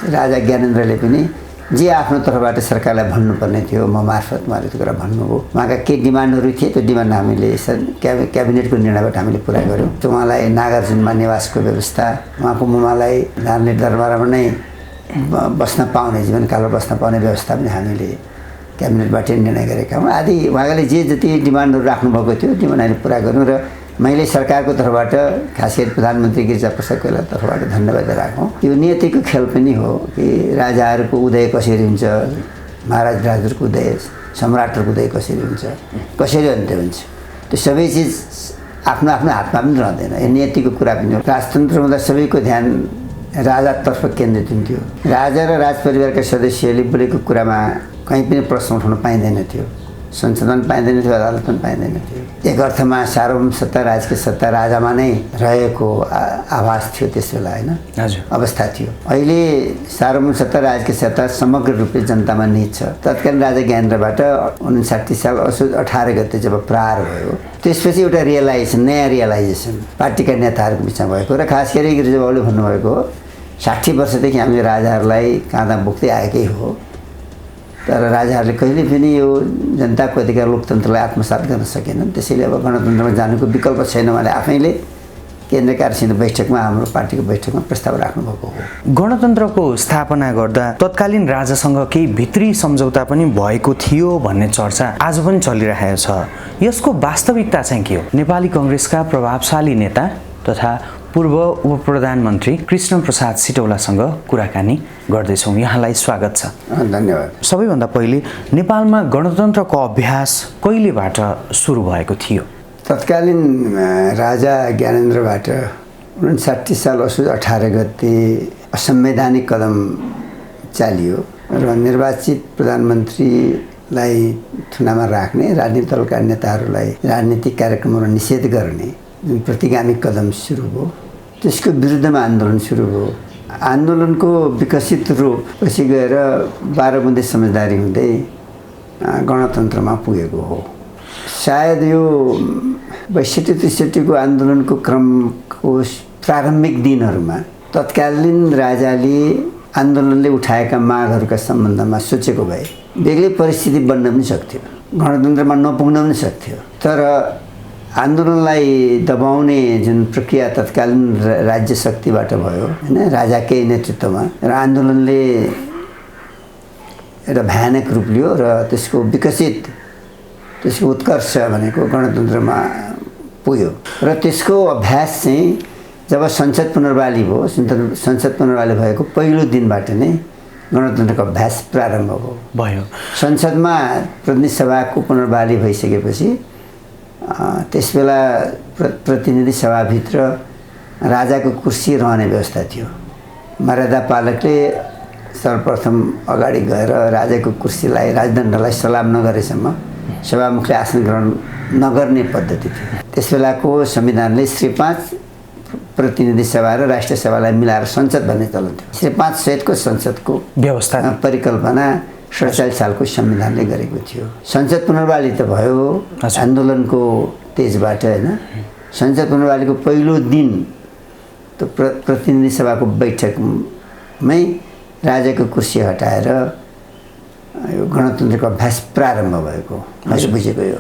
राजा ज्ञानेन्द्रले पनि जे आफ्नो तर्फबाट सरकारलाई भन्नुपर्ने थियो म मार्फत उहाँले त्यो कुरा भन्नुभयो। उहाँका के डिमान्डहरू थिए त्यो डिमान्ड हामीले क्याबिनेटको निर्णयबाट हामीले पुरा गऱ्यौँ। त्यो उहाँलाई नागार्जुनमा निवासको व्यवस्था, उहाँको मुमालाई धार्मिक दरबारमा नै बस्न पाउने, जीवनकालमा बस्न पाउने व्यवस्था पनि हामीले क्याबिनेटबाटै निर्णय गरेका हौँ। आदि उहाँले जे जति डिमान्डहरू राख्नुभएको थियो डिमान्ड हामीले पुरा गऱ्यौँ र मैले सरकारको तर्फबाट खास गरी प्रधानमन्त्री गिरिजाप्रसाद कोइरालाको तर्फबाट धन्यवाद राखौँ। यो नियतिको खेल पनि हो कि राजाहरूको उदय कसरी हुन्छ, महाराज राजहरूको उदय, सम्राटहरूको उदय कसरी हुन्छ, कसरी अन्त्य हुन्छ, त्यो सबै चिज आफ्नो आफ्नो हातमा पनि रहँदैन। यो नियतिको कुरा पनि हो। राजतन्त्र हुँदा सबैको ध्यान राजातर्फ केन्द्रित हुन्थ्यो। राजा र राजपरिवारका सदस्यले बोलेको कुरामा कहीँ पनि प्रश्न उठाउन पाइँदैन थियो, संसदमा पनि पाइँदैन थियो, अदालतमा पनि पाइँदैन थियो। एक अर्थमा सार्वभौम सत्ता, राजकीय सत्ता राजामा नै रहेको आभास थियो त्यस बेला, होइन? हजुर, अवस्था थियो। अहिले सार्वभौम सत्ता, राजकीय सत्ता समग्र रूपले जनतामा निहित छ। तत्कालीन राजा ज्ञानेन्द्रबाट 59 साल असोज 18 गते जब प्रहार भयो, त्यसपछि एउटा नयाँ रियलाइजेसन पार्टीका नेताहरूको बिचमा भएको र खास गरी गिरिजाबाबुले भन्नुभएको 60 वर्षदेखि हामीले राजाहरूलाई काँधा बोक्दै आएकै हो, तर राजाहरूले कहिले पनि यो जनताको अधिकार लोकतन्त्रलाई आत्मसात गर्न सकेनन्। त्यसैले अब गणतन्त्रमा जानुको विकल्प छैन उहाँले आफैले केन्द्रीय कार्यसमिति बैठकमा, हाम्रो पार्टीको बैठकमा प्रस्ताव राख्नुभएको हो। गणतन्त्रको स्थापना गर्दा तत्कालीन राजासँग केही भित्री सम्झौता पनि भएको थियो भन्ने चर्चा आज पनि चलिरहेको छ। यसको वास्तविकता चाहिँ के हो? नेपाली कांग्रेसका प्रभावशाली नेता तथा पूर्व उप प्रधानमन्त्री कृष्णप्रसाद सिटौलासँग कुराकानी गर्दैछौँ। यहाँलाई स्वागत छ। धन्यवाद। सबैभन्दा पहिले नेपालमा गणतन्त्रको अभ्यास कहिलेबाट सुरु भएको थियो? तत्कालीन राजा ज्ञानेन्द्रबाट 59 साल असोज 18 गते असंवैधानिक कदम चालियो र निर्वाचित प्रधानमन्त्रीलाई थुनामा राख्ने, राजनीतिक दलका नेताहरूलाई राजनीतिक कार्यक्रमहरू निषेध गर्ने जुन प्रतिगामी कदम सुरु भयो, त्यसको विरुद्धमा आन्दोलन सुरु भयो। आन्दोलनको विकसित रूप पछि गएर 12 बुँदे समझदारी हुँदै गणतन्त्रमा पुगेको हो। सायद यो 62-63को आन्दोलनको क्रमको प्रारम्भिक दिनहरूमा तत्कालीन राजाले आन्दोलनले उठाएका मागहरूका सम्बन्धमा सोचेको भए बेग्लै परिस्थिति बन्न पनि सक्थ्यो, गणतन्त्रमा नपुग्न पनि सक्थ्यो। तर आन्दोलनलाई दबाउने जुन प्रक्रिया तत्कालीन राज्य शक्तिबाट भयो, होइन, राजाकै नेतृत्वमा, र आन्दोलनले एउटा भयानक रूप लियो र त्यसको उत्कर्ष भनेको गणतन्त्रमा पुग्यो। र त्यसको अभ्यास चाहिँ जब संसद पुनर्वाली भयो, संसद पुनर्वाली भएको पहिलो दिनबाट नै गणतन्त्रको अभ्यास प्रारम्भ भयो। संसदमा प्रतिनिधि सभाको पुनर्वाली भइसकेपछि त्यसबेला प्रतिनिधि सभाभित्र राजाको कुर्सी रहने व्यवस्था थियो। मर्यादा पालकले सर्वप्रथम अगाडि गएर राजाको कुर्सीलाई, राजदण्डलाई सलाम नगरेसम्म सभामुखले आसन ग्रहण नगर्ने पद्धति थियो। त्यसबेलाको संविधानले श्री 5 प्रतिनिधि सभा र राष्ट्रिय सभालाई मिलाएर संसद भन्ने चलन थियो। श्री 5 सहितको संसदको व्यवस्था परिकल्पना 47 सालको संविधानले गरेको थियो। संसद पुनर्वाली त भयो आन्दोलनको तेजबाट, होइन। संसद पुनर्वालीको पहिलो दिन त प्रतिनिधि सभाको बैठकमै राजाको कुर्सी हटाएर यो गणतन्त्रको अभ्यास प्रारम्भ भएको मैले बुझेको यो।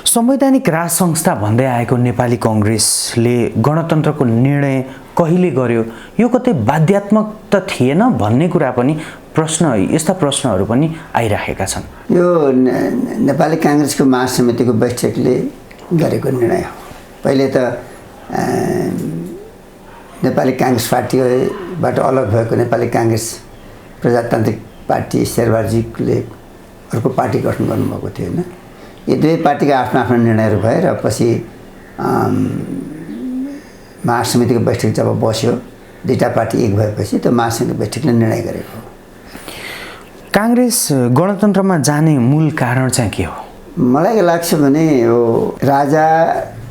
संवैधानिक राज संस्था भन्दै आएको नेपाली कांग्रेसले गणतन्त्रको निर्णय कहिले गर्यो, यो कतै बाध्यात्मक त थिएन भन्ने कुरा पनि यस्ता प्रश्नहरू पनि आइरहेका छन्। यो नेपाली कांग्रेसको महासमितिको बैठकले गरेको निर्णय हो। पहिले त नेपाली कांग्रेस पार्टीबाट अलग भएको नेपाली कांग्रेस प्रजातान्त्रिक पार्टी शेरबहादुरजीले अर्को पार्टी गठन गर्नुभएको थियो, होइन। यी दुवै पार्टीका आफ्नो आफ्नो निर्णयहरू भए र पछि महासमितिको बैठक जब बस्यो, दुईटा पार्टी एक भएपछि त्यो महासमितिको बैठकले निर्णय गरेको हो। कांग्रेस गणतन्त्रमा जाने मूल कारण चाहिँ के हो? मलाई के लाग्छ भने यो राजा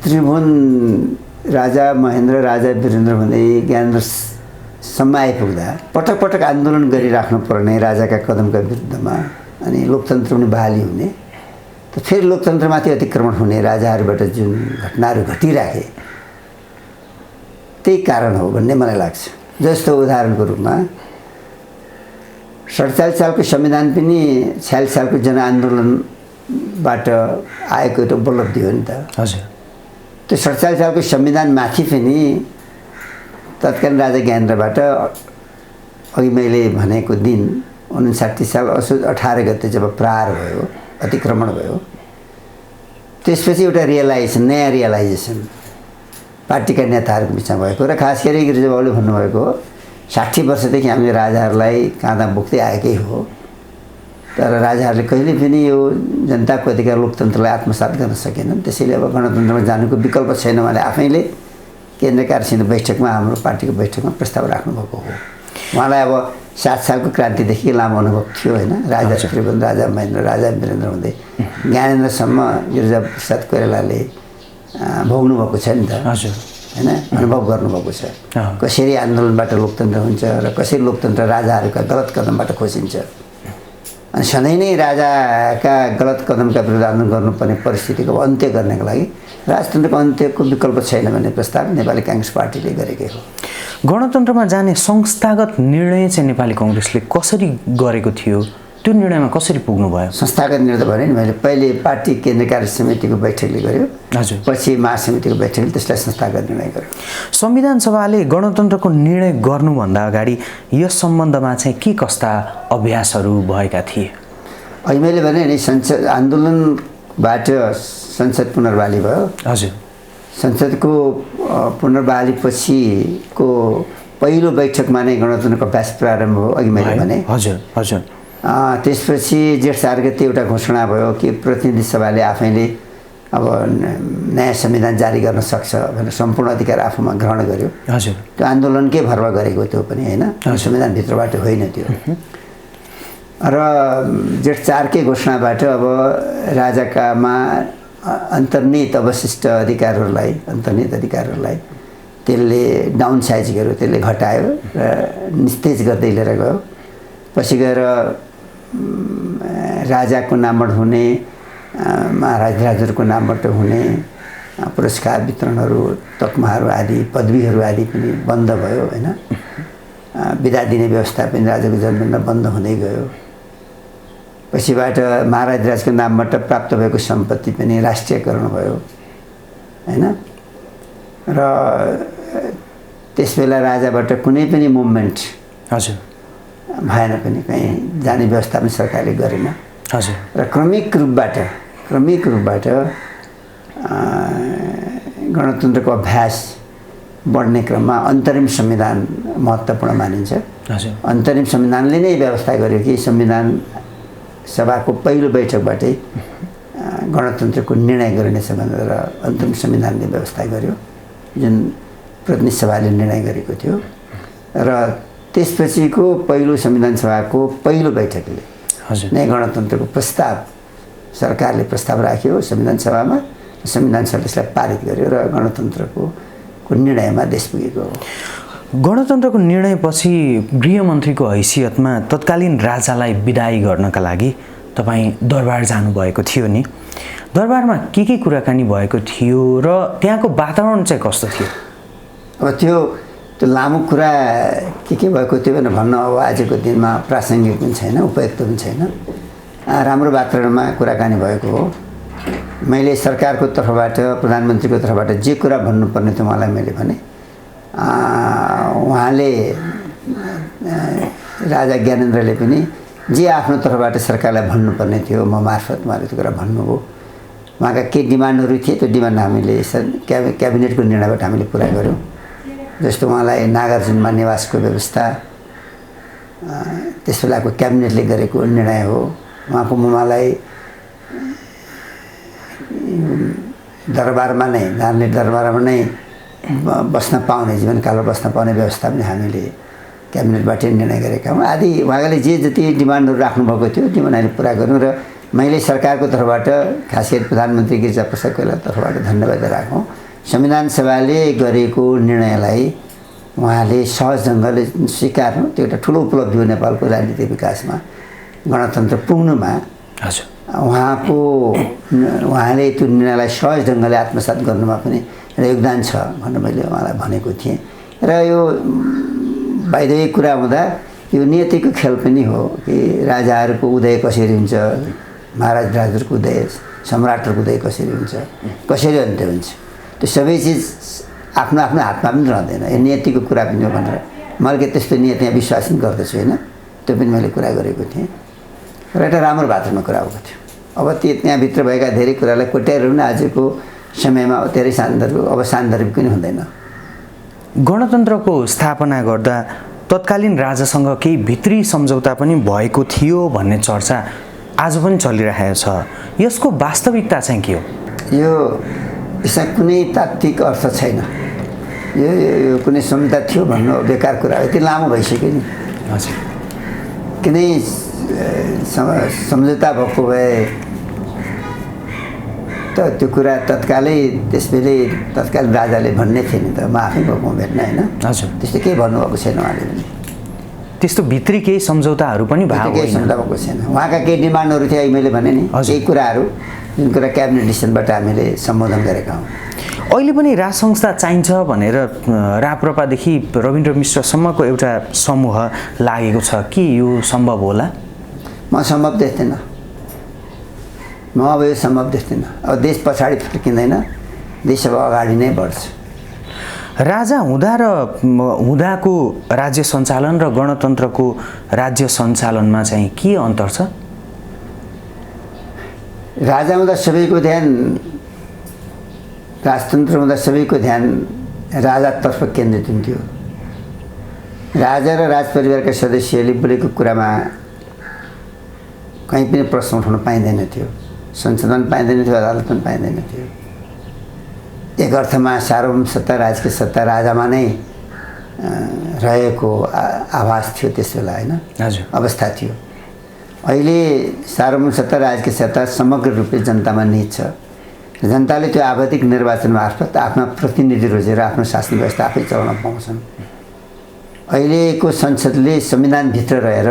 त्रिभुवन, राजा महेन्द्र, राजा वीरेन्द्र भन्दै ज्ञानेन्द्रसम्म आइपुग्दा पटक पटक आन्दोलन गरिराख्नु पर्ने राजाका कदमका विरुद्धमा, अनि लोकतन्त्र पनि बहाली हुने, त फेरि लोकतन्त्रमाथि अतिक्रमण हुने, राजाहरूबाट जुन घटनाहरू घटिराखे त्यही कारण हो भन्ने मलाई लाग्छ। जस्तो उदाहरणको रूपमा 47 सालको संविधान पनि 46 सालको जनआन्दोलनबाट आएको एउटा उपलब्धि हो नि त। हजुर। त्यो 47 सालको संविधानमाथि पनि तत्कालीन राजा ज्ञानेन्द्रबाट अघि मैले भनेको दिन 59 साल असोज 18 गते जब प्रहार भयो, अतिक्रमण भयो, त्यसपछि एउटा रियलाइजेसन, नयाँ रियलाइजेसन पार्टीका नेताहरूको बिचमा भएको र खास गरी गिरिजाबाबुले भन्नुभएको 60 वर्षदेखि हामीले राजाहरूलाई काँधा बोक्दै आएकै हो, तर राजाहरूले कहिले पनि यो जनताको अधिकार लोकतन्त्रलाई आत्मसात गर्न सकेनन्। त्यसैले अब गणतन्त्रमा जानुको विकल्प छैन भने आफैले केन्द्रीय कार्यसमिति बैठकमा, हाम्रो पार्टीको बैठकमा प्रस्ताव राख्नुभएको हो। उहाँलाई अब 7 सालको क्रान्तिदेखि लामो अनुभव थियो होइन। राजा त्रिभुवन, राजा महेन्द्र, राजा वीरेन्द्र हुँदै ज्ञानेन्द्रसम्म गिरिजाप्रसाद कोइरालाले भोग्नु भएको छ नि त होइन, अनुभव गर्नुभएको छ कसरी आन्दोलनबाट लोकतन्त्र हुन्छ र कसरी लोकतन्त्र राजाहरूका गलत कदमबाट खोसिन्छ। अनि सधैँ नै राजाका गलत कदमका विरुद्ध आन्दोलन गर्नुपर्ने परिस्थितिको अन्त्य गर्नको लागि राजतन्त्रको अन्त्यको विकल्प छैन भन्ने प्रस्ताव नेपाली काङ्ग्रेस पार्टीले गरेकै हो। गणतन्त्रमा जाने संस्थागत निर्णय चाहिँ नेपाली काङ्ग्रेसले कसरी गरेको थियो, त्यो निर्णयमा कसरी पुग्नु भयो? संस्थागत निर्णय भने नि मैले पहिले पार्टी केन्द्रीय कार्य समितिको बैठकले गर्यो, हजुर, पछि महासमितिको बैठकले त्यसलाई संस्थागत निर्णय गर्यो। संविधान सभाले गणतन्त्रको निर्णय गर्नुभन्दा अगाडि यस सम्बन्धमा चाहिँ के कस्ता अभ्यासहरू भएका थिए? अहिले मैले भने नि संसद आन्दोलनबाट संसद पुनर्बहाली भयो। हजुर। संसदको पुनर्बहालीपछिको पहिलो बैठकमा नै गणतन्त्रको अभ्यास प्रारम्भ हो, अघि मैले भने। हजुर हजुर। त्यसपछि जेठ 4 गते एउटा घोषणा भयो कि प्रतिनिधि सभाले आफैले अब नयाँ संविधान जारी गर्न सक्छ भनेर सम्पूर्ण अधिकार आफूमा ग्रहण गर्यो। हजुर। त्यो आन्दोलनकै भरमा गरेको त्यो पनि होइन, संविधानभित्रबाट होइन त्यो। र जेठ 4 कै घोषणाबाट अब राजाकामा अन्तर्निहित अवशिष्ट अधिकारहरूलाई, त्यसले डाउन साइज गर्यो, त्यसले घटायो र निस्तेज गर्दै लिएर गयो। पछि गएर राजाको नामबाट हुने, महाराजहरूको नामबाट हुने पुरस्कार वितरणहरू, तकमाहरू आदि, पदवीहरू आदि पनि बन्द भयो होइन। बिदा दिने व्यवस्था पनि राजाको जन्मदिनमा बन्द हुँदै गयो। पछिबाट महाराजको नामबाट प्राप्त भएको सम्पत्ति पनि राष्ट्रियकरण भयो होइन। र त्यसबेला राजाबाट कुनै पनि मुभमेन्ट हजुर भएन, पनि कहीँ जाने व्यवस्था पनि सरकारले गरेन। हजुर। र क्रमिक रूपबाट गणतन्त्रको अभ्यास बढ्ने क्रममा अन्तरिम संविधान महत्त्वपूर्ण मानिन्छ। हजुर। अन्तरिम संविधानले नै व्यवस्था गर्यो कि संविधान सभाको पहिलो बैठकबाटै गणतन्त्रको निर्णय गरिनेछ भनेर अन्तरिम संविधानले व्यवस्था गर्यो, जुन प्रतिनिधि सभाले निर्णय गरेको थियो। र त्यसपछिको पहिलो संविधान सभाको पहिलो बैठकले नै गणतन्त्रको प्रस्ताव सरकारले प्रस्ताव राख्यो संविधान सभामा, संविधान सभाले त्यसलाई पारित गर्यो र गणतन्त्रको निर्णयमा देश पुगेको हो। गणतन्त्रको निर्णयपछि गृहमन्त्रीको हैसियतमा तत्कालीन राजालाई बिदाई गर्नका लागि तपाईँ दरबार जानुभएको थियो नि, दरबारमा के कुराकानी भएको थियो र त्यहाँको वातावरण चाहिँ कस्तो थियो? अब त्यो लामो कुरा के भएको थियो भनेर भन्न अब आजको दिनमा प्रासङ्गिक पनि छैन, उपयुक्त पनि छैन। राम्रो वातावरणमा कुराकानी भएको हो। मैले सरकारको तर्फबाट, प्रधानमन्त्रीको तर्फबाट जे कुरा भन्नुपर्ने थियो उहाँलाई मैले भने। उहाँले राजा ज्ञानेन्द्रले पनि जे आफ्नो तर्फबाट सरकारलाई भन्नुपर्ने थियो म मार्फत उहाँले त्यो कुरा भन्नुभयो। उहाँका के डिमान्डहरू थिए त्यो डिमान्ड हामीले क्याबिनेटको निर्णयबाट हामीले पुरा गऱ्यौँ। जस्तो उहाँलाई नागार्जुनमा निवासको व्यवस्था त्यस बेलाको क्याबिनेटले गरेको निर्णय हो। उहाँको मुमालाई दरबारमा नै, धार्मिक दरबारमा नै बस्न पाउने, जीवनकालमा बस्न पाउने व्यवस्था पनि हामीले क्याबिनेटबाटै निर्णय गरेका हौँ आदि। उहाँले जे जति डिमान्डहरू राख्नुभएको थियो डिमान्ड हामीले पुरा गर्यौँ र मैले सरकारको तर्फबाट, खास गरी प्रधानमन्त्री गिरिजाप्रसाद कोइरालाको तर्फबाट धन्यवाद राखौँ। संविधान सभाले गरेको निर्णयलाई उहाँले सहज ढङ्गले स्वीकार्नु, त्यो एउटा ठुलो उपलब्धि हो नेपालको राजनीतिक विकासमा, गणतन्त्र पुग्नुमा। हजुर। उहाँले त्यो निर्णयलाई सहज ढङ्गले आत्मसात गर्नुमा पनि योगदान छ भनेर मैले उहाँलाई भनेको थिएँ। र यो बाहिरी कुरा हुँदा यो नियतिको खेल पनि हो कि राजाहरूको उदय कसरी हुन्छ, महाराज राजहरूको उदय, सम्राटहरूको उदय कसरी हुन्छ, कसरी अन्त्य हुन्छ, त्यो सबै चिज आफ्नो आफ्नो हातमा पनि रहँदैन। यो नियतिको कुरा पनि हो भनेर मैले त्यस्तो नियतिमा विश्वास पनि गर्दछु होइन, त्यो पनि मैले कुरा गरेको थिएँ र एउटा राम्रो वातावरणमा कुरा भएको थियो। अब त्यहाँभित्र भएका धेरै कुरालाई कोट्याएर पनि आजको समयमा धेरै सान्दर्भिक पनि हुँदैन। गणतन्त्रको स्थापना गर्दा तत्कालीन राजासँग केही भित्री सम्झौता पनि भएको थियो भन्ने चर्चा आज पनि चलिरहेको छ। यसको वास्तविकता चाहिँ के हो? यसमा कुनै तात्विक अर्थ छैन। यो कुनै सम्झौता थियो भन्नु बेकार कुरा हो, यति लामो भइसक्यो नि। हजुर, कुनै सम्झौता भएको भए त त्यो कुरा तत्कालै त्यसबेलै तत्कालीन राजाले भन्ने थियो नि त, म आफै भएको भेट्न होइन। हजुर, त्यस्तो केही भन्नुभएको छैन उहाँले पनि। त्यस्तो भित्री केही सम्झौताहरू पनि केही सम्झौता भएको छैन। उहाँका केही डिमान्डहरू थिए, मैले भने नि केही कुराहरू जुन कुरा क्याबिनेट डिसिसनबाट हामीले सम्बोधन गरेका हौँ। अहिले पनि राज संस्था चाहिन्छ भनेर राप्रपादेखि रविन्द्र मिश्रसम्मको एउटा समूह लागेको छ कि यो सम्भव होला? म सम्भव देख्दिनँ। म अब यो सम्भव देख्दिनँ। अब देश पछाडि फर्किँदैन, देश अब अगाडि नै बढ्छ। राजा हुँदा र हुँदाको राज्य सञ्चालन र गणतन्त्रको राज्य सञ्चालनमा चाहिँ के अन्तर छ? राजा हुँदा सबैको ध्यान, राजतन्त्र हुँदा सबैको ध्यान राजातर्फ केन्द्रित हुन्थ्यो। राजा र राजपरिवारका सदस्यहरूले बोलेको कुरामा कहीँ पनि प्रश्न उठाउन पाइँदैन थियो, संशोधन पाइँदैन थियो, अदालत पनि पाइँदैन थियो। एक अर्थमा सार्वभौम सत्ता, राजकीय सत्ता राजामा नै रहेको आभास थियो त्यस बेला होइन, हजुर, अवस्था थियो। अहिले सार्वभौम सत्ता, राजकीय सत्ता समग्र रूपले जनतामा निहित छ। जनताले त्यो आवधिक निर्वाचन मार्फत आफ्ना प्रतिनिधि रोजेर आफ्नो शासन व्यवस्था आफै चलाउन पाउँछन्। अहिलेको संसदले संविधानभित्र रहेर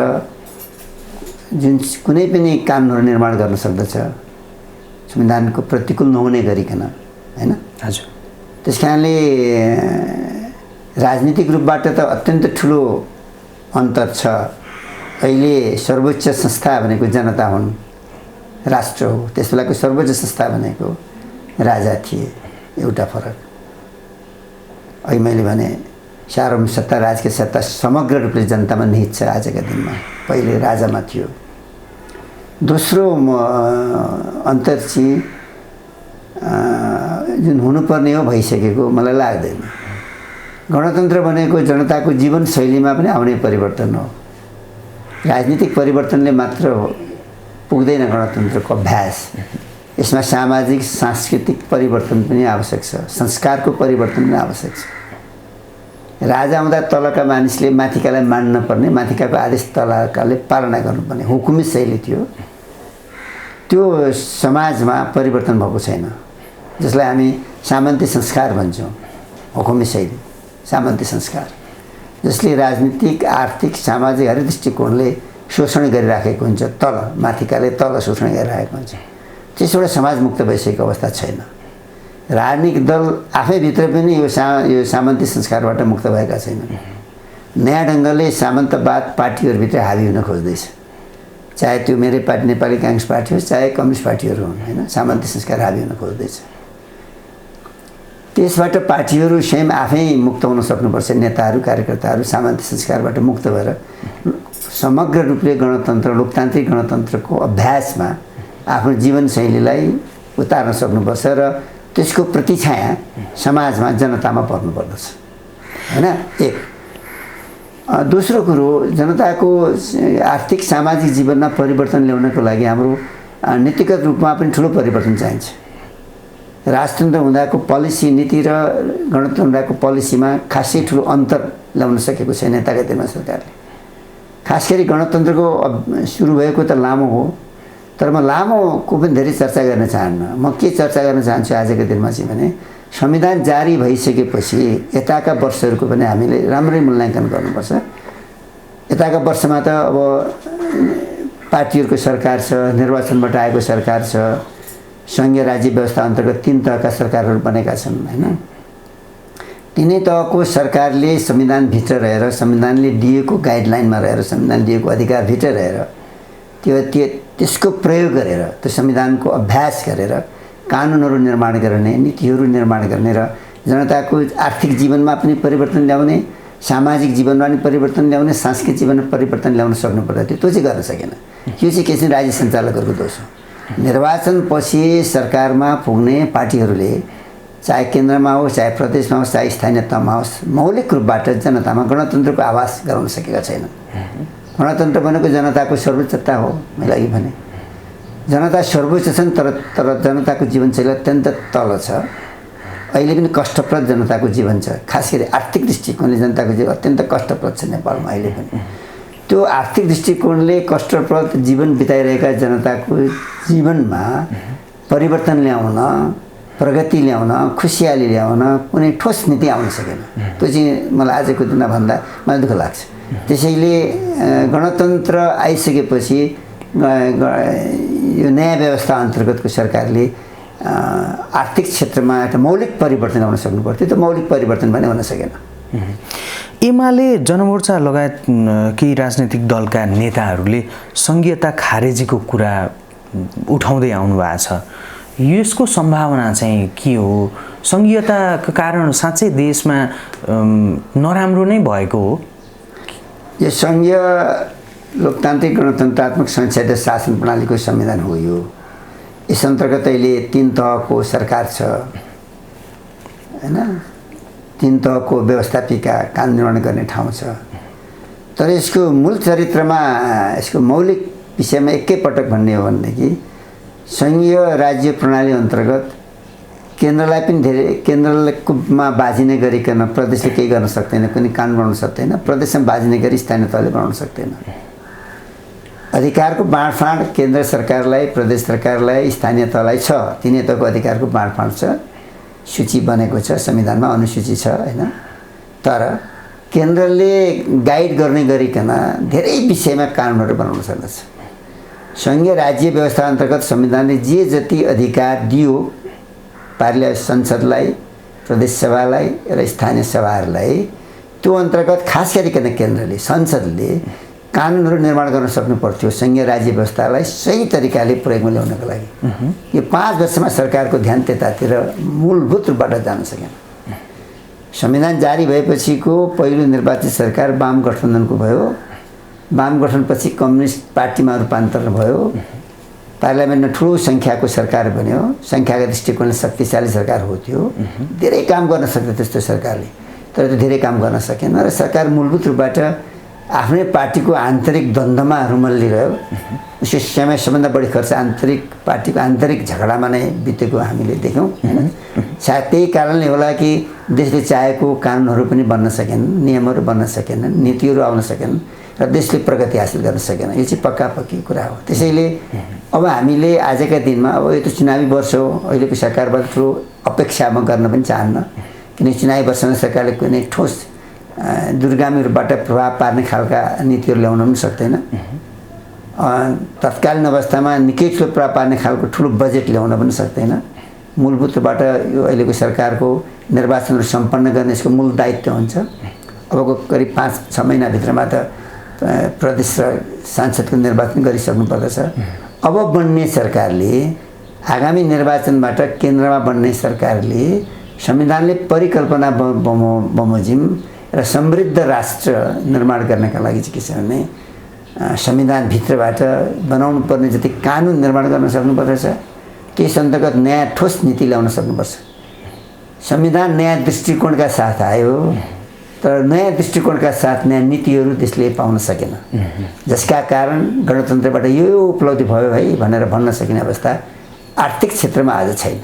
जुन कुनै पनि कानुनहरू निर्माण गर्न सक्दछ, संविधानको प्रतिकूल नहुने गरिकन होइन। हजुर, त्यस कारणले राजनीतिक रूपबाट त अत्यन्त ठुलो अन्तर छ। अहिले सर्वोच्च संस्था भनेको जनता हुन्, राष्ट्र हो। त्यस बेलाको सर्वोच्च संस्था भनेको राजा थिए, एउटा फरक। अहिले मैले भने सार्वभौम सत्ता, राजकीय सत्ता समग्र रूपले जनतामा निहित छ आजका दिनमा, पहिले राजामा थियो। दोस्रो अन्तर चाहिँ जुन हुनुपर्ने हो भइसकेको मलाई लाग्दैन। गणतन्त्र भनेको जनताको जीवनशैलीमा पनि आउने परिवर्तन हो। राजनीतिक परिवर्तनले मात्र पुग्दैन गणतन्त्रको अभ्यास। यसमा सामाजिक सांस्कृतिक परिवर्तन पनि आवश्यक छ, संस्कारको परिवर्तन पनि आवश्यक छ। राजा हुँदा तलका मानिसले माथिकालाई मान्न पर्ने, माथिकाको आदेश तलकाले पालना गर्नुपर्ने हुकुमी शैली थियो। त्यो समाजमा परिवर्तन भएको छैन, जसलाई हामी सामन्ती संस्कार भन्छौँ। हुकुमी शैली, सामन्ती संस्कार, जसले राजनीतिक, आर्थिक, सामाजिक हरेक दृष्टिकोणले शोषण गरिराखेको हुन्छ, तल माथिकाले तल शोषण गरिरहेको हुन्छ। त्यसबाट समाज मुक्त भइसकेको अवस्था छैन। राजनीतिक दल आफैभित्र पनि यो सामन्ती संस्कारबाट मुक्त भएका छैनन्। नयाँ ढङ्गले सामन्तवाद पार्टीहरूभित्र हावी हुन खोज्दैछ, चाहे त्यो मेरै पार्टी नेपाली काङ्ग्रेस पार्टी होस्, चाहे कम्युनिस्ट पार्टीहरू हुन् होइन। सामन्ती संस्कार हावी हुन खोज्दैछ। त्यसबाट पार्टीहरू स्वयं आफै मुक्त हुन सक्नुपर्छ। नेताहरू, कार्यकर्ताहरू सामन्ती संस्कारबाट मुक्त भएर समग्र रूपले गणतन्त्र, लोकतान्त्रिक गणतन्त्रको अभ्यासमा आफ्नो जीवनशैलीलाई उतार्न सक्नुपर्छ र त्यसको प्रतिछाया समाजमा, जनतामा पर्नुपर्दछ होइन। एक दोस्रो कुरो, जनताको आर्थिक सामाजिक जीवनमा परिवर्तन ल्याउनको लागि हाम्रो नीतिगत रूपमा पनि ठुलो परिवर्तन चाहिन्छ। राजतन्त्र हुँदाको पोलिसी नीति र गणतन्त्र हुँदाको पोलिसीमा खासै ठुलो अन्तर ल्याउन सकेको छैन नेतागतिमा सरकारले। खास गरी गणतन्त्रको सुरु भएको त लामो हो, तर म लामोको पनि धेरै चर्चा गर्न चाहन्न। म के चर्चा गर्न चाहन्छु आजको दिनमा चाहिँ भने संविधान जारी भइसकेपछि यताका वर्षहरूको पनि हामीले राम्रै मूल्याङ्कन गर्नुपर्छ। यताका वर्षमा त अब पार्टीहरूको सरकार छ, निर्वाचनबाट आएको सरकार छ, सङ्घीय राज्य व्यवस्था अन्तर्गत 3 तहका सरकारहरू बनेका छन् होइन। तिनै तहको सरकारले संविधानभित्र रहेर संविधानले दिएको गाइडलाइनमा रहेर संविधानले दिएको अधिकारभित्र रहेर त्यसको प्रयोग गरेर त्यो संविधानको अभ्यास गरेर कानुनहरू निर्माण गर्ने, नीतिहरू निर्माण गर्ने र जनताको आर्थिक जीवनमा पनि परिवर्तन ल्याउने, सामाजिक जीवनमा पनि परिवर्तन ल्याउने, सांस्कृतिक जीवनमा परिवर्तन ल्याउन सक्नुपर्दा त्यो चाहिँ गर्न सकेन। यो चाहिँ के चाहिँ राज्य सञ्चालकहरूको दोष हो। निर्वाचनपछि सरकारमा पुग्ने पार्टीहरूले चाहे केन्द्रमा होस्, चाहे प्रदेशमा होस्, चाहे स्थानीय तहमा होस्, मौलिक रूपबाट जनतामा गणतन्त्रको आभास गराउन सकेका छैनन्। गणतन्त्र भनेको जनताको सर्वोच्चता हो। मैले अघि भने जनता सर्वोच्च छन्, तर जनताको जीवनशैली अत्यन्त तल छ। अहिले पनि कष्टप्रद जनताको जीवन छ। खास गरी आर्थिक दृष्टिकोणले जनताको जीवन अत्यन्त कष्टप्रद छ नेपालमा अहिले पनि। त्यो आर्थिक दृष्टिकोणले कष्टप्रद जीवन बिताइरहेका जनताको जीवनमा परिवर्तन ल्याउन, प्रगति ल्याउन, खुसियाली ल्याउन कुनै ठोस नीति आउन सकेन। त्यो चाहिँ मलाई आजको दिनमा भन्दा मलाई दुःख लाग्छ। त्यसैले गणतन्त्र आइसकेपछि यो नयाँ व्यवस्था अन्तर्गतको सरकारले आर्थिक क्षेत्रमा एउटा मौलिक परिवर्तन ल्याउन सक्नुपर्थ्यो। त्यो मौलिक परिवर्तन पनि हुन सकेन। एमाले, जनमोर्चा लगायत केही राजनैतिक दलका नेताहरूले सङ्घीयता खारेजीको कुरा उठाउँदै आउनु भएको छ। यसको सम्भावना चाहिँ के हो? सङ्घीयताको कारण साँच्चै देशमा नराम्रो नै भएको हो? यो सङ्घीय लोकतान्त्रिक गणतन्त्रात्मक संसदीय शासन प्रणालीको संविधान हो। यो यस अन्तर्गत अहिले 3 तहको सरकार छ हैन। 3 तहको व्यवस्थापिका कानुन निर्माण गर्ने ठाउँ छ। तर यसको मूल चरित्रमा, यसको मौलिक विषयमा एकैपटक भन्ने हो भनेदेखि सङ्घीय राज्य प्रणाली अन्तर्गत केन्द्रलाई पनि धेरै केन्द्रमा बाजिने गरिकन प्रदेशले केही गर्न सक्दैन, कुनै कानुन बनाउन सक्दैन। प्रदेशमा बाजिने गरी स्थानीय तहले बनाउन सक्दैन। अधिकारको बाँडफाँड केन्द्र सरकारलाई, प्रदेश सरकारलाई, स्थानीय तहलाई छ। तिनै तहको अधिकारको बाँडफाँड छ। सूची बनेको छ संविधानमा, अनुसूची छ हैन। तर केन्द्रले गाइड गर्ने गरिकन धेरै विषयमा कानुनहरू बनाउन सक्दछ। सङ्घीय राज्य व्यवस्था अन्तर्गत संविधानले जे जति अधिकार दियो पार्लियामेन्ट, संसदलाई, प्रदेश सभालाई र स्थानीय सभाहरूलाई, त्यो अन्तर्गत खास गरिकन केन्द्रले, संसदले कानुनहरू निर्माण गर्न सक्नु पर्थ्यो सङ्घीय राज्य व्यवस्थालाई सही तरिकाले प्रयोगमा ल्याउनको लागि। यो 5 वर्षमा सरकारको ध्यान त्यतातिर मूलभूत रूपबाट जान सकेन। संविधान जारी भएपछिको पहिलो निर्वाचित सरकार वाम गठबन्धनको भयो। वाम गठबन्धनपछि कम्युनिस्ट पार्टीमा रूपान्तरण भयो। पार्लियामेन्टमा ठुलो सङ्ख्याको सरकार बन्यो। सङ्ख्याको दृष्टिकोणले शक्तिशाली सरकार हो त्यो। धेरै काम गर्न सक्थ्यो त्यस्तो सरकारले, तर त्यो धेरै काम गर्न सकेन र सरकार मूलभूत रूपबाट आफ्नै पार्टीको आन्तरिक द्वन्द्वमा रुमल्लिरह्यो। उसको समय सबभन्दा बढी खर्च आन्तरिक पार्टीको आन्तरिक झगडामा नै बितेको हामीले देख्यौँ हैन। सायद त्यही कारणले होला कि देशले चाहेको कानुनहरू पनि बन्न सकेन, नियमहरू बन्न सकेन, नीतिहरू आउन सकेन र देशले प्रगति हासिल गर्न सकेन। यो चाहिँ पक्का-पक्की कुरा हो। त्यसैले अब हामीले आजका दिनमा, अब यो त चुनावी वर्ष हो, अहिलेको सरकारबाट ठुलो अपेक्षा म गर्न पनि चाहन्न, किनकि चुनावी वर्षमा सरकारले कुनै ठोस दूरगामी रूपबाट प्रभाव पार्ने खालका नीतिहरू ल्याउन पनि सक्दैन। तत्कालीन अवस्थामा निकै ठुलो प्रभाव पार्ने खालको ठुलो बजेट ल्याउन पनि सक्दैन। मूलभूत रूपबाट यो अहिलेको सरकारको निर्वाचनहरू सम्पन्न गर्ने यसको मूल दायित्व हुन्छ। अबको करिब 5-6 महिनाभित्रमा त प्रदेश र सांसदको निर्वाचन गरिसक्नु पर्दछ। अब बन्ने सरकारले, आगामी निर्वाचनबाट केन्द्रमा बन्ने सरकारले संविधानले परिकल्पना बमोजिम र समृद्ध राष्ट्र निर्माण गर्नका लागि चाहिँ के छ भने संविधानभित्रबाट बनाउनु पर्ने जति कानुन निर्माण गर्न सक्नुपर्दछ, त्यस अन्तर्गत नयाँ ठोस नीति ल्याउन सक्नुपर्छ। संविधान नयाँ दृष्टिकोणका साथ आयो, तर नयाँ दृष्टिकोणका साथ नयाँ नीतिहरू त्यसले पाउन सकेन, जसका कारण गणतन्त्रबाट यो उपलब्धि भयो है भनेर भन्न सकिने अवस्था आर्थिक क्षेत्रमा आज छैन।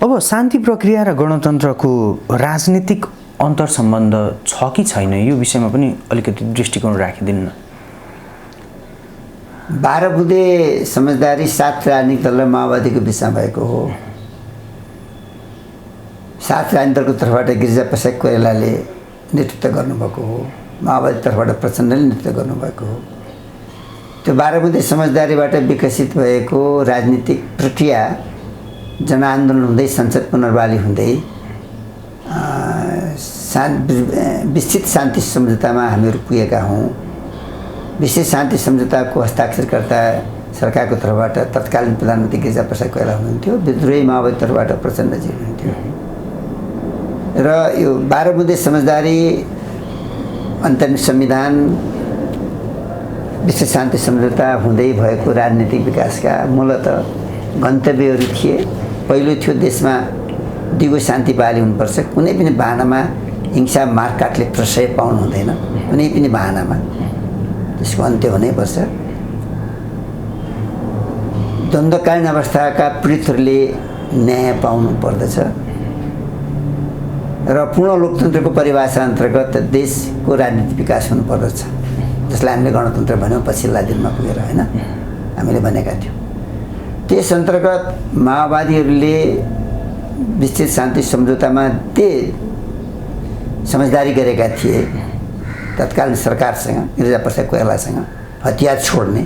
अब शान्ति प्रक्रिया र गणतन्त्रको राजनीतिक अन्तर सम्बन्ध छ कि छैन, यो विषयमा पनि अलिकति दृष्टिकोण राखिदिनु न। 12 बुँदे समझदारी 7 राजनीतिक दल र माओवादीको बिचमा भएको हो। 7 राजनीतिक दलको तर्फबाट गिरिजाप्रसाद कोइरालाले नेतृत्व गर्नुभएको हो, माओवादी तर्फबाट प्रचण्डले नेतृत्व गर्नुभएको हो। त्यो 12 बुँदे समझदारीबाट विकसित भएको राजनीतिक प्रक्रिया जनआन्दोलन हुँदै संसद पुनर्वाली हुँदै विस्तृत शान्ति सम्झौतामा हामीहरू पुगेका हौँ। विशेष शान्ति सम्झौताको हस्ताक्षरकर्ता सरकारको तर्फबाट तत्कालीन प्रधानमन्त्री गिरिजाप्रसाद कोइराला हुनुहुन्थ्यो, विद्रोही माओवादी तर्फबाट प्रचण्डजी हुनुहुन्थ्यो। र यो 12 बुँदे समझदारी, अन्तरिम संविधान, विशेष शान्ति सम्झौता हुँदै भएको राजनीतिक विकासका मूलतः गन्तव्यहरू थिए। पहिलो थियो देशमा दिगो शान्ति बहाली हुनुपर्छ, कुनै पनि बहानामा हिंसा मारकाटले प्रश्रय पाउनु हुँदैन, कुनै पनि बहानामा त्यसको अन्त्य हुनैपर्छ। द्वन्द्वकालीन अवस्थाका पीडितहरूले न्याय पाउनु पर्दछ र पूर्ण लोकतन्त्रको परिभाषा अन्तर्गत देशको राजनीतिक विकास हुनुपर्दछ, जसलाई हामीले गणतन्त्र भन्यौँ पछिल्ला दिनमा पुगेर, होइन, हामीले भनेका थियौँ। त्यस अन्तर्गत माओवादीहरूले विस्तृत शान्ति सम्झौतामा समझदारी गरेका थिए तत्कालीन सरकारसँग, गिरिजाप्रसाद कोइरालासँग हतियार छोड्ने।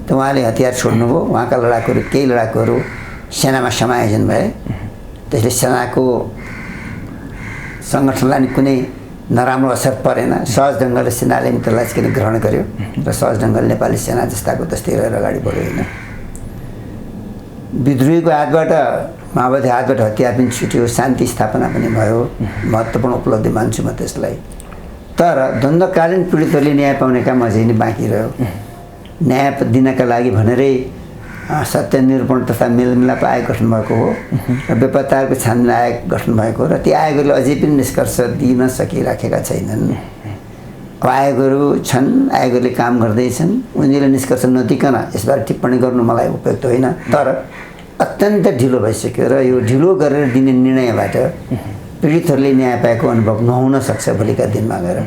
त उहाँले हतियार छोड्नुभयो। उहाँका लडाकुहरू, केही लडाकुहरू सेनामा समायोजन भए। त्यसले सेनाको सङ्गठनलाई कुनै नराम्रो असर परेन। सहज ढङ्गले सेनाले त्यसलाई चाहिँ ग्रहण गर्यो र सहज ढङ्गले नेपाली सेना जस्ताको तस्तै रहेर अगाडि बढ्यो, होइन। विद्रोहीको हातबाट, माओवादी हातबाट हतियार पनि छुट्यो, शान्ति स्थापना पनि भयो। महत्त्वपूर्ण उपलब्धि मान्छु म त्यसलाई। तर द्वन्द्वकालीन पीडितहरूले न्याय पाउने काम अझै नै बाँकी रह्यो। न्याय दिनका लागि भनेरै सत्य निरूपण तथा मेलमिलाप आयोग गठन भएको हो र बेपत्ताहरूको छानबिन आयोग गठन भएको हो र ती आयोगहरूले अझै पनि निष्कर्ष दिन सकिराखेका छैनन्। आयोगहरू छन्, आयोगहरूले काम गर्दैछन्, उनीहरूले निष्कर्ष नदिकन यसबारे टिप्पणी गर्नु मलाई उपयुक्त होइन। तर अत्यन्त ढिलो भइसक्यो र यो ढिलो गरेर दिने निर्णयबाट पीडितहरूले न्याय पाएको अनुभव नहुन सक्छ भोलिका दिनमा गएर।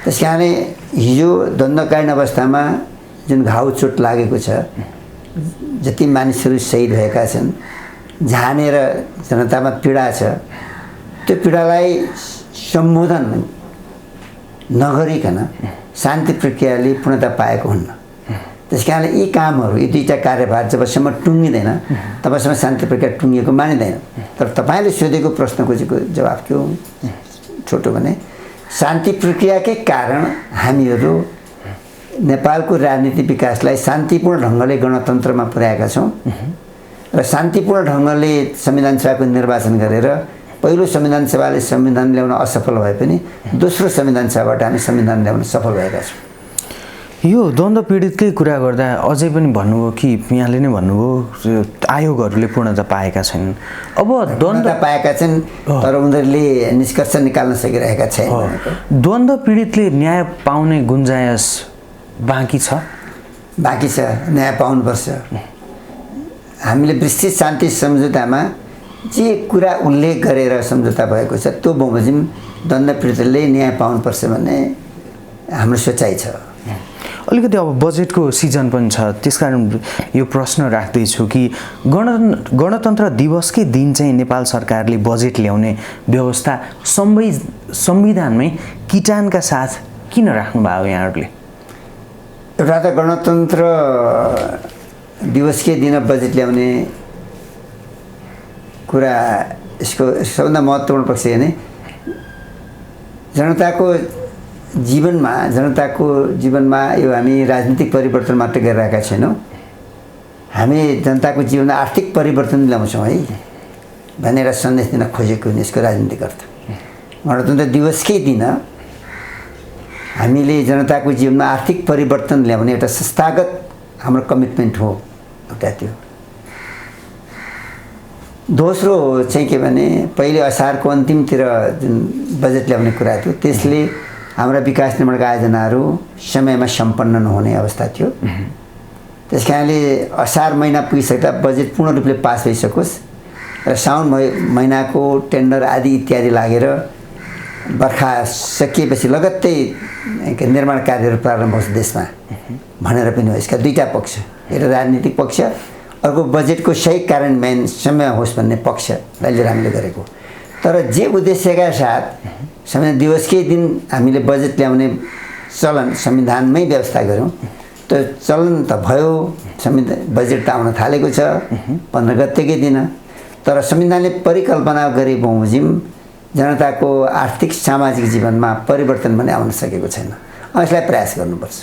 त्यस कारणले हिजो द्वन्द्वकालीन अवस्थामा जुन घाउ चोट लागेको छ, जति मानिसहरू शहीद भएका छन्, झानेर जनतामा पीडा छ, त्यो पीडालाई सम्बोधन नगरिकन शान्ति प्रक्रियाले पूर्णता पाएको हुन्न। त्यस कारणले यी कामहरू, यी दुईवटा कार्यभार जबसम्म टुङ्गिँदैन तबसम्म शान्ति प्रक्रिया टुङ्गिएको मानिँदैन। तर तपाईँले सोधेको प्रश्नको जवाफ के हो छोटो भने, शान्ति प्रक्रियाकै कारण हामीहरू नेपालको राजनीतिक विकासलाई शान्तिपूर्ण ढङ्गले गणतन्त्रमा पुर्याएका छौँ र शान्तिपूर्ण ढङ्गले संविधान सभाको निर्वाचन गरेर पहिलो संविधान सभाले संविधान ल्याउन असफल भए पनि दोस्रो संविधान सभाबाट हामी संविधान ल्याउन सफल भएका छौँ। यो द्वन्द्व पीडितकै कुरा गर्दा अझै पनि भन्नुभयो कि यहाँले नै भन्नुभयो आयोगहरूले पूर्णता पाएका छैनन्। अब द्वन्द्व पाएका छन् तर उनीहरूले निष्कर्ष निकाल्न सकिरहेका छैनन्। द्वन्द्व पीडितले न्याय पाउने गुन्जायस बाँकी छ? बाँकी छ, न्याय पाउनुपर्छ। हामीले विस्तृत शान्ति सम्झौतामा जे कुरा उल्लेख गरेर सम्झौता भएको छ त्यो बमोजिम द्वन्द्व पीडितले न्याय पाउनुपर्छ भन्ने हाम्रो सोचाइ छ। अलिकति अब बजेटको सिजन पनि छ, त्यसकारण यो प्रश्न राख्दैछु कि गणतन्त्र दिवसकै दिन चाहिँ नेपाल सरकारले बजेट ल्याउने व्यवस्था संविधानमै किटानका साथ किन राख्नुभयो यहाँहरूले? एउटा त गणतन्त्र दिवसकै दिन बजेट ल्याउने कुरा, यसको सबभन्दा महत्त्वपूर्ण पक्ष हो नि जनताको जीवनमा यो हामी राजनीतिक परिवर्तन मात्र गरिरहेका छैनौँ, हामी जनताको जीवनमा आर्थिक परिवर्तन ल्याउँछौँ है भनेर सन्देश दिन खोजेको हुने यसको राजनीतिक अर्थ। गणतन्त्र दिवसकै दिन हामीले जनताको जीवनमा आर्थिक परिवर्तन ल्याउने एउटा संस्थागत हाम्रो कमिटमेन्ट हो एउटा त्यो। दोस्रो चाहिँ के भने पहिले असारको अन्तिमतिर जुन बजेट ल्याउने कुरा थियो त्यसले हाम्रा विकास निर्माणका आयोजनाहरू समयमा सम्पन्न नहुने अवस्था थियो। त्यस कारणले असार महिना पुगिसक्दा बजेट पूर्ण रूपले पास भइसकोस् र साउन महिनाको टेन्डर आदि इत्यादि लागेर बर्खा सकिएपछि लगत्तै निर्माण कार्यहरू प्रारम्भ होस् देशमा भनेर पनि हो। यसका दुईवटा पक्ष, एउटा राजनीतिक पक्ष, अर्को बजेटको सही कार्यान्वयन समय होस् भन्ने पक्षलाई लिएर हामीले गरेको। तर जे उद्देश्यका साथ संविधान दिवसकै दिन हामीले बजेट ल्याउने चलन संविधानमै व्यवस्था गऱ्यौँ त्यो चलन त भयो, बजेट त आउन थालेको छ 15 गतेकै दिन। तर संविधानले परिकल्पना गरे बमोजिम जनताको आर्थिक सामाजिक जीवनमा परिवर्तन पनि आउन सकेको छैन। यसलाई प्रयास गर्नुपर्छ।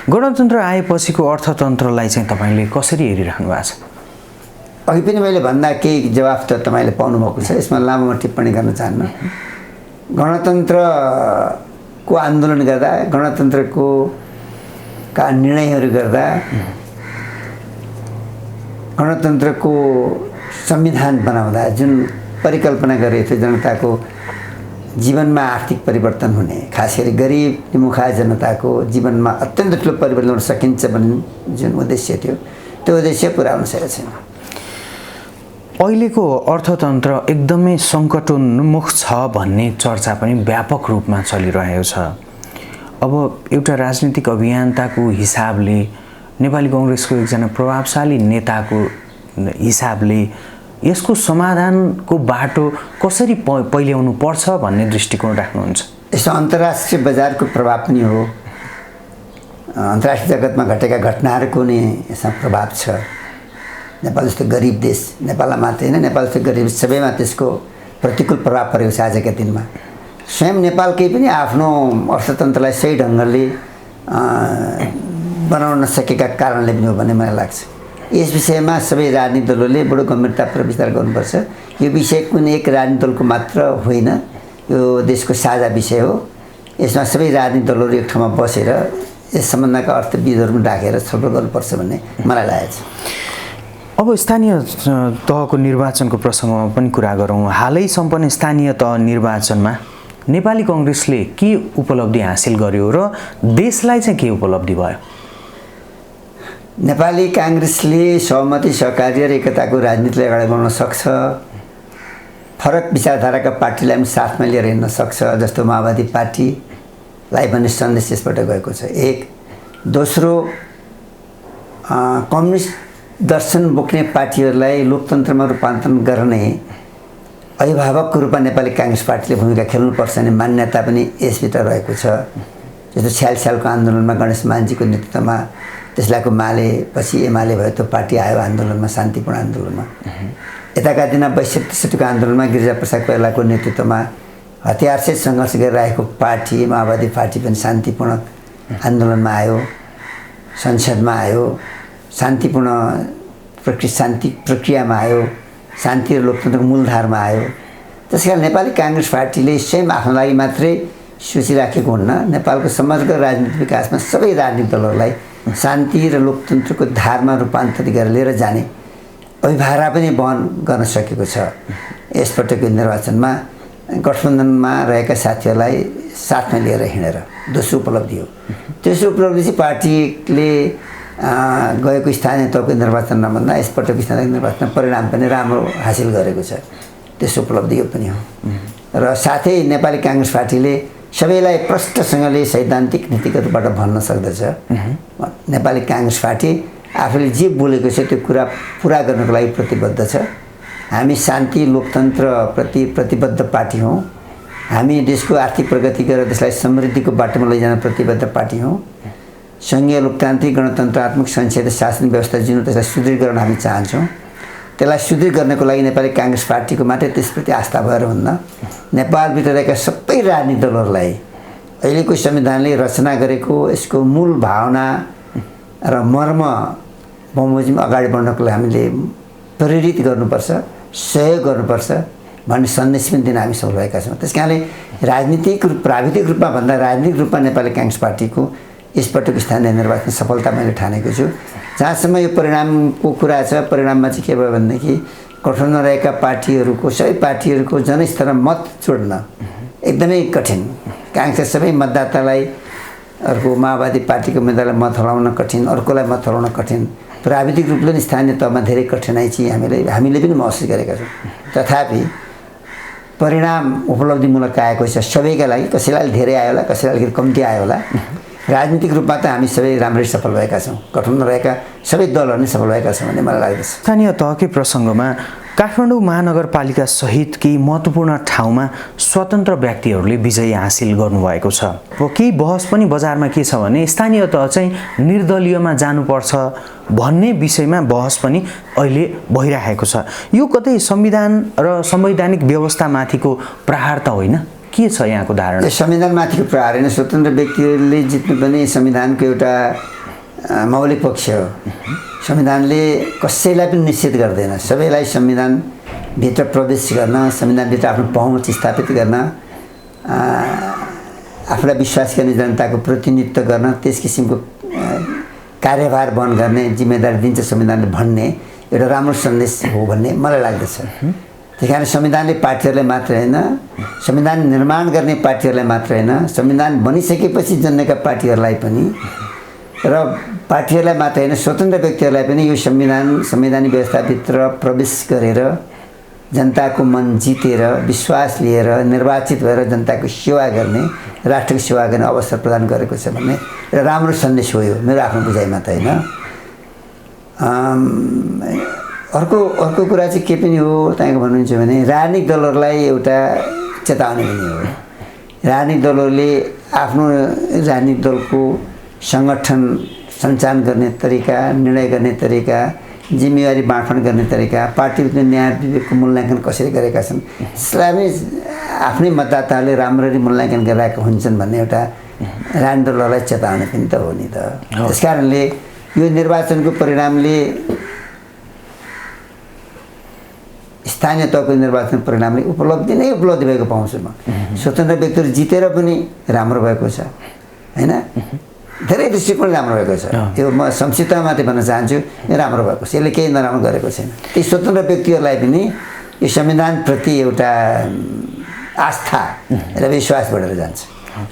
गणतन्त्र आएपछिको अर्थतन्त्रलाई चाहिँ तपाईँले कसरी हेरिराख्नु भएको छ? अघि पनि मैले भन्दा केही जवाफ त तपाईँले पाउनुभएको छ, यसमा लामो टिप्पणी गर्न चाहन्न। गणतन्त्रको आन्दोलन गर्दा, गणतन्त्रको का निर्णयहरू गर्दा, गणतन्त्रको संविधान बनाउँदा जुन परिकल्पना गरेको थियो जनताको जीवनमा आर्थिक परिवर्तन हुने, खास गरी गरिब निमुखा जनताको जीवनमा अत्यन्त ठुलो परिवर्तन हुन सकिन्छ भन्ने जुन उद्देश्य थियो, त्यो उद्देश्य पुरा हुन सकेको छैन। अहिलेको अर्थतन्त्र एकदमै सङ्कटोन्मुख छ भन्ने चर्चा पनि व्यापक रूपमा चलिरहेको छ। अब एउटा राजनीतिक अभियन्ताको हिसाबले, नेपाली काङ्ग्रेसको एकजना प्रभावशाली नेताको हिसाबले यसको समाधानको बाटो कसरी पहिल्याउनु पर्छ भन्ने दृष्टिकोण राख्नुहुन्छ? यसो अन्तर्राष्ट्रिय बजारको प्रभाव पनि हो, अन्तर्राष्ट्रिय जगतमा घटेका घटनाहरूको नै यसमा प्रभाव छ। नेपाल जस्तो गरिब देश, नेपाललाई मात्रै होइन, नेपाल जस्तो गरिब सबैमा त्यसको प्रतिकूल प्रभाव परेको छ आजका दिनमा। स्वयं नेपालकै पनि आफ्नो अर्थतन्त्रलाई सही ढङ्गले बनाउन नसकेका कारणले पनि हो भन्ने मलाई लाग्छ। यस विषयमा सबै राजनीतिक दलहरूले बडो गम्भीरतापूर्वक विचार गर्नुपर्छ। यो विषय कुनै एक राजनीतिक दलको मात्र होइन, यो देशको साझा विषय हो। यसमा सबै राजनीतिक दलहरू एक ठाउँमा बसेर यस सम्बन्धका अर्थविदहरू पनि राखेर छलफल गर्नुपर्छ भन्ने मलाई लागेको छ। अब स्थानीय तहको निर्वाचनको प्रसङ्गमा पनि कुरा गरौँ। हालै सम्पन्न स्थानीय तह निर्वाचनमा नेपाली काङ्ग्रेसले के उपलब्धि हासिल गर्यो र देशलाई चाहिँ के उपलब्धि भयो? नेपाली काङ्ग्रेसले सहमति, सहकार्य र एकताको राजनीतिलाई अगाडि बढाउन सक्छ। फरक विचारधाराका पार्टीलाई पनि साथमा लिएर हिँड्न सक्छ, जस्तो माओवादी पार्टीलाई पनि सन्देश यसबाट गएको छ। एक दोस्रो, कम्युनिस्ट दर्शन बोक्ने पार्टीहरूलाई लोकतन्त्रमा रूपान्तरण गर्ने अभिभावकको रूपमा नेपाली काङ्ग्रेस पार्टीले भूमिका खेल्नुपर्छ भन्ने मान्यता पनि यसभित्र रहेको छ। जस्तो 46 सालको आन्दोलनमा गणेश मानजीको नेतृत्वमा त्यसलाको माले, पछि एमाले भयो, त्यो पार्टी आयो आन्दोलनमा, शान्तिपूर्ण आन्दोलनमा। यताका दिन 62-63को आन्दोलनमा गिरिजाप्रसाद कोइरालाको नेतृत्वमा हतियारसहित सङ्घर्ष गरिरहेको पार्टी माओवादी पार्टी पनि शान्तिपूर्ण आन्दोलनमा आयो, संसदमा आयो, शान्तिपूर्ण शान्ति प्रक्रियामा आयो, शान्ति र लोकतन्त्रको मूलधारमा आयो। त्यसकारण नेपाली काङ्ग्रेस पार्टीले स्वयं आफ्नो लागि मात्रै सोचिराखेको हुन्न, नेपालको समग्र राजनीतिक विकासमा सबै राजनीतिक दलहरूलाई शान्ति र लोकतन्त्रको धारमा रूपान्तरित गरेर लिएर जाने अभिभारा पनि वहन गर्न सकेको छ। यसपटकको निर्वाचनमा गठबन्धनमा रहेका साथीहरूलाई साथमा लिएर हिँडेर दोस्रो उपलब्धि हो। तेस्रो उपलब्धि चाहिँ पार्टीले गएको स्थानीय तहको निर्वाचन नभन्दा यसपटकको स्थानीय निर्वाचनमा परिणाम पनि राम्रो हासिल गरेको छ। तेस्रो उपलब्धि यो पनि हो। र साथै नेपाली काङ्ग्रेस पार्टीले सबैलाई प्रष्टसँगले सैद्धान्तिक नीतिगत रूपबाट भन्न सक्दछ। नेपाली काङ्ग्रेस पार्टी आफूले जे बोलेको छ त्यो कुरा पुरा गर्नको लागि प्रतिबद्ध छ। हामी शान्ति लोकतन्त्रप्रति प्रतिबद्ध पार्टी हौँ। हामी देशको आर्थिक प्रगति गरेर देशलाई समृद्धिको बाटोमा लैजान प्रतिबद्ध पार्टी हौँ। सङ्घीय लोकतान्त्रिक गणतन्त्रात्मक संसदीय शासन व्यवस्था जुन त्यसलाई सुदृढ गर्न हामी चाहन्छौँ। त्यसलाई सुदृढ गर्नको लागि नेपाली काङ्ग्रेस पार्टीको मात्रै त्यसप्रति आस्था भएर हुन्न, नेपालभित्र रहेका सबै राजनीतिक दलहरूलाई अहिलेको संविधानले रचना गरेको यसको मूल भावना र मर्म बमोजिम अगाडि बढ्नको लागि हामीले प्रेरित गर्नुपर्छ, सहयोग गर्नुपर्छ भन्ने सन्देश पनि दिन हामी सफल भएका छौँ। त्यस कारणले प्राविधिक रूपमा भन्दा राजनीतिक रूपमा नेपाली काङ्ग्रेस पार्टीको यसपटकको स्थानीय निर्वाचन सफलता मैले ठानेको छु। जहाँसम्म यो परिणामको कुरा छ, परिणाममा चाहिँ के भयो भनेदेखि गठबन्धनमा रहेका पार्टीहरूको सबै पार्टीहरूको जनस्तरमा मत जोड्न एकदमै कठिन। काङ्ग्रेसका सबै मतदातालाई, अर्को माओवादी पार्टीको उम्मेदवारलाई मत हराउन कठिन, अर्कोलाई मत हराउन कठिन। प्राविधिक रूपले पनि स्थानीय तहमा धेरै कठिनाइ चाहिँ हामीले पनि महसुस गरेका छौँ। तथापि परिणाम उपलब्धिमूलक आएको छ सबैका लागि। कसैलाई धेरै आयो होला, कसैलाई अलिकति कम्ती आयो होला। राजनीतिक रूपमा त हामी सबै राम्रै सफल भएका छौँ। गठबन्धनमा रहेका सबै दलहरू नै सफल भएका छौँ भन्ने मलाई लाग्दछ। स्थानीय तहकै प्रसङ्गमा काठमाडौँ महानगरपालिका सहित केही महत्त्वपूर्ण ठाउँमा स्वतन्त्र व्यक्तिहरूले विजय हासिल गर्नुभएको छ। केही बहस पनि बजारमा के छ भने स्थानीय तह चाहिँ निर्दलीयमा जानुपर्छ भन्ने विषयमा बहस पनि अहिले भइरहेको छ। यो कतै संविधान र संवैधानिक व्यवस्थामाथिको प्रहार त होइन? के छ यहाँको धारणा? संविधानमाथिको प्रहार होइन, स्वतन्त्र व्यक्तिहरूले जित्नु पनि संविधानको एउटा मौलिक पक्ष हो। संविधानले कसैलाई पनि निश्चित गर्दैन। सबैलाई संविधानभित्र प्रवेश गर्न, संविधानभित्र आफ्नो पहुँच स्थापित गर्न, आफूलाई विश्वास गर्ने जनताको प्रतिनिधित्व गर्न, त्यस किसिमको कार्यभार वहन गर्ने जिम्मेदारी दिन्छ संविधानले भन्ने एउटा राम्रो सन्देश हो भन्ने मलाई लाग्दछ। त्यही कारण संविधानले पार्टीहरूलाई मात्र होइन, संविधान निर्माण गर्ने पार्टीहरूलाई मात्र होइन, संविधान बनिसकेपछि जन्मेका पार्टीहरूलाई पनि र पार्टीहरूलाई मात्र होइन, स्वतन्त्र व्यक्तिहरूलाई पनि यो संवैधानिक व्यवस्थाभित्र प्रवेश गरेर जनताको मन जितेर विश्वास लिएर निर्वाचित भएर जनताको सेवा गर्ने, राष्ट्रको सेवा गर्ने अवसर प्रदान गरेको छ भन्ने एउटा राम्रो सन्देश हो यो, मेरो आफ्नो बुझाइमा त होइन। अर्को कुरा चाहिँ के पनि हो तपाईँको भन्नुहुन्छ भने राजनीतिक दलहरूलाई एउटा चेतावनी पनि हो। राजनीतिक दलहरूले आफ्नो राजनीतिक दलको सङ्गठन सञ्चालन गर्ने तरिका, निर्णय गर्ने तरिका, जिम्मेवारी बाँडफाँड गर्ने तरिका, पार्टीभित्र न्याय विवेकको मूल्याङ्कन कसरी गरेका छन्, यसलाई पनि आफ्नै मतदाताहरूले राम्ररी मूल्याङ्कन गरिरहेका हुन्छन् भन्ने एउटा राजनीतिक दलहरूलाई चेतावनी पनि त हो नि त। त्यस कारणले यो निर्वाचनको परिणामले, स्थानीय तहको निर्वाचन परिणामले उपलब्धि भएको पाउँछु म। स्वतन्त्र व्यक्तिहरू जितेर पनि राम्रो भएको छ होइन, धेरै दृष्टिकोण राम्रो भएको छ। यो म संक्षिप्तमा मात्रै भन्न चाहन्छु, यो राम्रो भएको छ, यसले केही नराम्रो गरेको छैन। ती स्वतन्त्र व्यक्तिहरूलाई पनि यो संविधानप्रति एउटा आस्था र विश्वास बढेर जान्छ।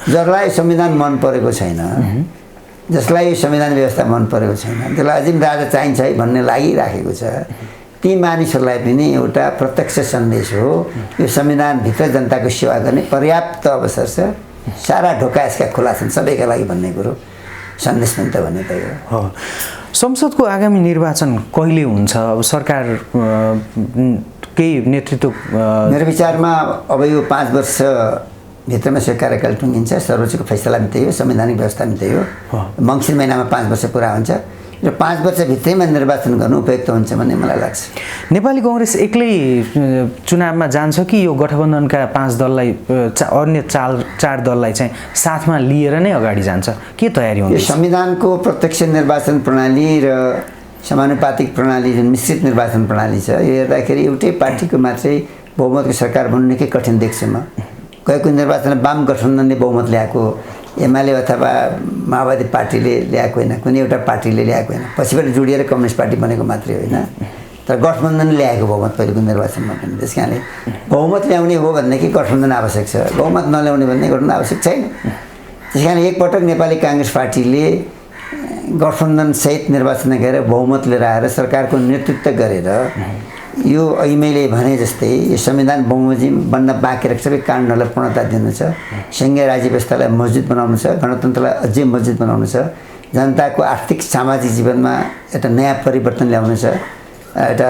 जसलाई संविधान मन परेको छैन, जसलाई यो संविधान व्यवस्था मन परेको छैन, त्यसलाई अझै राजा चाहिन्छ है भन्ने लागिराखेको छ, ती मानिसहरूलाई पनि एउटा प्रत्यक्ष सन्देश हो यो संविधानभित्र जनताको सेवा गर्ने पर्याप्त अवसर छ, सारा ढोका यसका खुला छन् सबैका लागि भन्ने कुरो सन्देश पनि त भन्ने त हो। संसदको आगामी निर्वाचन कहिले हुन्छ? अब सरकार केही नेतृत्व, मेरो विचारमा अब यो 5 वर्षभित्रमा यसको कार्यकाल टुङ्गिन्छ। सर्वोच्चको फैसला पनि त्यही हो, संवैधानिक व्यवस्था पनि त्यही हो। मङ्सिर महिनामा 5 वर्ष पुरा हुन्छ र 5 वर्षभित्रैमा निर्वाचन गर्नु उपयुक्त हुन्छ भन्ने मलाई लाग्छ। नेपाली कङ्ग्रेस एक्लै चुनावमा जान्छ कि यो गठबन्धनका 5 दललाई, अन्य 4 दललाई चाहिँ साथमा लिएर नै अगाडि जान्छ? के तयारी हुन्छ? यो संविधानको प्रत्यक्ष निर्वाचन प्रणाली र समानुपातिक प्रणाली, जुन मिश्रित निर्वाचन प्रणाली छ, यो हेर्दाखेरि एउटै पार्टीको मात्रै बहुमतको सरकार बन्नु निकै कठिन देख्छु म। गएको निर्वाचनमा वाम गठबन्धनले बहुमत ल्याएको, एमाले अथवा माओवादी पार्टीले ल्याएको होइन, कुनै एउटा पार्टीले ल्याएको होइन, पछिबाट जोडिएर कम्युनिस्ट पार्टी बनेको मात्रै होइन, तर गठबन्धनले ल्याएको बहुमत पहिलेको निर्वाचनमा पनि। त्यस कारणले बहुमत ल्याउने हो भनेदेखि गठबन्धन आवश्यक छ, बहुमत नल्याउने भने गठबन्धन आवश्यक छैन। त्यस कारण एकपटक नेपाली काङ्ग्रेस पार्टीले गठबन्धनसहित निर्वाचन गएर बहुमत लिएर आएर सरकारको नेतृत्व गरेर यो अहिले भने जस्तै यो संविधान बमोजिम बन्न बाँकी रहेको सबै कानुनहरूलाई पूर्णता दिनु छ, सङ्घीय राज्य व्यवस्थालाई मजबुत बनाउनु छ, गणतन्त्रलाई अझै मजबुत बनाउनु छ, जनताको आर्थिक सामाजिक जीवनमा एउटा नयाँ परिवर्तन ल्याउनु छ, एउटा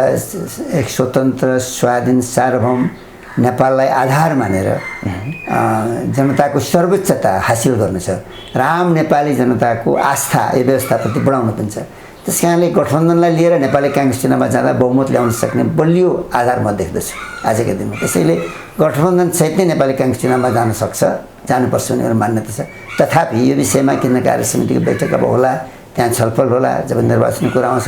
एक स्वतन्त्र स्वाधीन सार्वभौम नेपाललाई आधार मानेर जनताको सर्वोच्चता हासिल गर्नु छ र आम नेपाली जनताको आस्था यो व्यवस्थाप्रति बढाउनु पनि छ। त्यस कारणले गठबन्धनलाई लिएर नेपाली काङ्ग्रेस चुनावमा जाँदा बहुमत ल्याउन सक्ने बलियो आधार म देख्दछु आजको दिनमा। त्यसैले गठबन्धनसहित नै नेपाली काङ्ग्रेस चुनावमा जान सक्छ, जानुपर्छ भन्ने मेरो मान्यता छ। तथापि यो विषयमा केन्द्र कार्य समितिको बैठक अब होला, त्यहाँ छलफल होला, जब निर्वाचनको कुरा आउँछ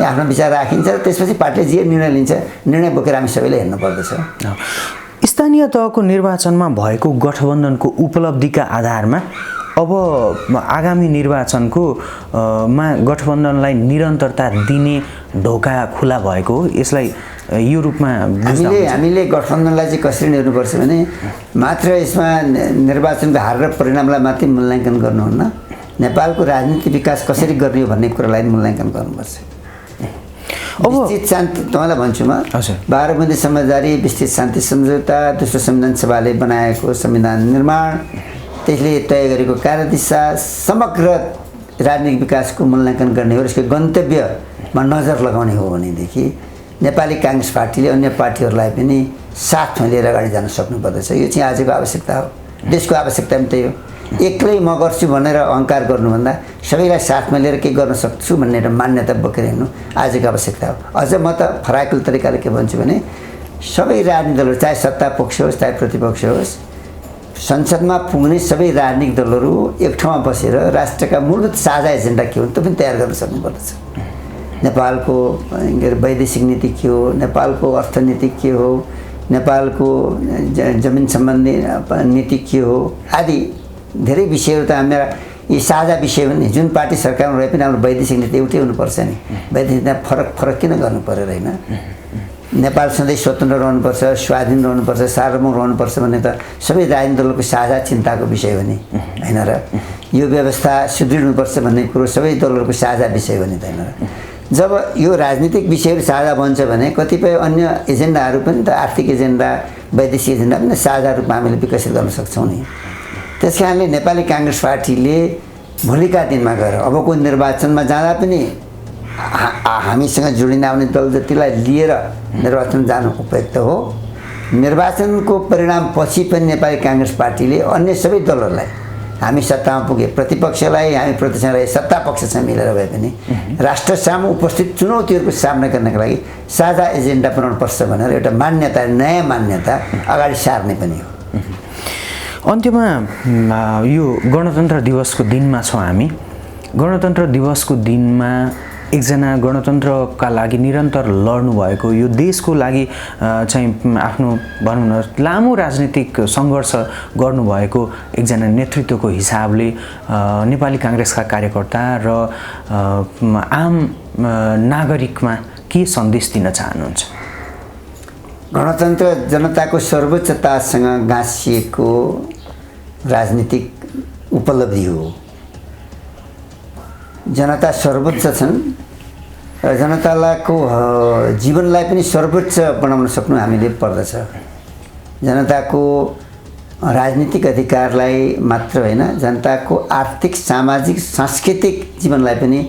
त्यहाँ आफ्नो विचार राखिन्छ र त्यसपछि पार्टीले जे निर्णय लिन्छ, निर्णय बोकेर हामी सबैले हेर्नु पर्दछ। स्थानीय तहको निर्वाचनमा भएको गठबन्धनको उपलब्धिका आधारमा अब आगामी निर्वाचनको मा गठबन्धनलाई निरन्तरता दिने ढोका खुला भएको हो, यसलाई यो रूपमा हामीले गठबन्धनलाई चाहिँ कसरी हेर्नुपर्छ भने मात्र यसमा निर्वाचनको हार र परिणामलाई मात्रै मूल्याङ्कन गर्नुहुन्न, नेपालको राजनीतिक विकास कसरी गर्ने हो भन्ने कुरालाई मूल्याङ्कन गर्नुपर्छ। विस्तृत शान्ति तपाईँलाई भन्छु म, 12 बुँदे समझदारी, विस्तृत शान्ति सम्झौता, दोस्रो संविधान सभाले बनाएको संविधान निर्माण, त्यसले तय गरेको कार्यदिशा, समग्र राजनीतिक विकासको मूल्याङ्कन गर्ने हो र यसको गन्तव्यमा नजर लगाउने हो भनेदेखि नेपाली काङ्ग्रेस पार्टीले अन्य पार्टीहरूलाई पनि साथमा लिएर अगाडि जान सक्नुपर्दछ। यो चाहिँ आजको आवश्यकता हो, देशको आवश्यकता पनि त्यही हो। एक्लै म गर्छु भनेर अहङ्कार गर्नुभन्दा सबैलाई साथमा लिएर के गर्न सक्छु भन्ने एउटा मान्यता बोकेर हिँड्नु आजको आवश्यकता हो। अझ म त फराकिलो तरिकाले के भन्छु भने सबै राजनीतिक दलहरू, चाहे सत्ता पक्ष होस् चाहे प्रतिपक्ष होस्, संसदमा पुग्ने सबै राजनीतिक दलहरू एक ठाउँमा बसेर राष्ट्रका मूलभूत साझा एजेन्डा के हो त्यो पनि तयार गर्न सक्नुपर्दछ। नेपालको वैदेशिक नीति के हो, नेपालको अर्थनीति के हो, नेपालको जमिन सम्बन्धी नीति के हो आदि धेरै विषयहरू त हाम्रा यी साझा विषय भने जुन पार्टी सरकारमा रहे पनि हाम्रो वैदेशिक नीति एउटै हुनुपर्छ नि। वैदेशिक नीतिमा फरक किन गर्नु पर्यो र होइन? नेपाल सधैँ स्वतन्त्र रहनुपर्छ, स्वाधीन रहनुपर्छ, सार्वभौम रहनुपर्छ भन्ने त सबै राजनीतिक दलको साझा चिन्ताको विषय हो नि, होइन र? यो व्यवस्था सुदृढ हुनुपर्छ भन्ने कुरो सबै दलहरूको साझा विषय हो नि त, होइन र? जब यो राजनीतिक विषयहरू साझा बन्छ भने कतिपय अन्य एजेन्डाहरू पनि त आर्थिक एजेन्डा, वैदेशिक एजेन्डा पनि साझा रूपमा हामीले विकसित गर्न सक्छौँ नि। त्यस कारणले नेपाली काङ्ग्रेस पार्टीले भोलिका दिनमा गएर अबको निर्वाचनमा जाँदा पनि हामीसँग जोडिन आउने दल जतिलाई लिएर निर्वाचन जानु उपयुक्त हो। निर्वाचनको परिणामपछि पनि नेपाली काङ्ग्रेस पार्टीले अन्य सबै दलहरूलाई, हामी सत्तामा पुगे प्रतिपक्षलाई, हामी प्रतिपक्षलाई सत्ता पक्षसँग मिलेर भए पनि राष्ट्र सामु उपस्थित चुनौतीहरूको सामना गर्नका लागि साझा एजेन्डा बनाउनुपर्छ भनेर एउटा मान्यता, नयाँ मान्यता अगाडि सार्ने पनि हो। अन्त्यमा यो गणतन्त्र दिवसको दिनमा छौँ हामी। गणतन्त्र दिवसको दिनमा एकजना गणतन्त्रका लागि निरन्तर लड्नु भएको, यो देशको लागि चाहिँ आफ्नो भनौँ न लामो राजनीतिक सङ्घर्ष गर्नुभएको एकजना नेतृत्वको हिसाबले नेपाली काङ्ग्रेसका कार्यकर्ता र आम नागरिकमा के सन्देश दिन चाहनुहुन्छ? गणतन्त्र जनताको सर्वोच्चतासँग गाँसिएको राजनीतिक उपलब्धि हो। जनता सर्वोच्च छन् र जनताको जीवनलाई पनि सर्वोच्च बनाउन सक्नु हामीले पर्दछ। जनताको राजनीतिक अधिकारलाई मात्र होइन, जनताको आर्थिक, सामाजिक, सांस्कृतिक जीवनलाई पनि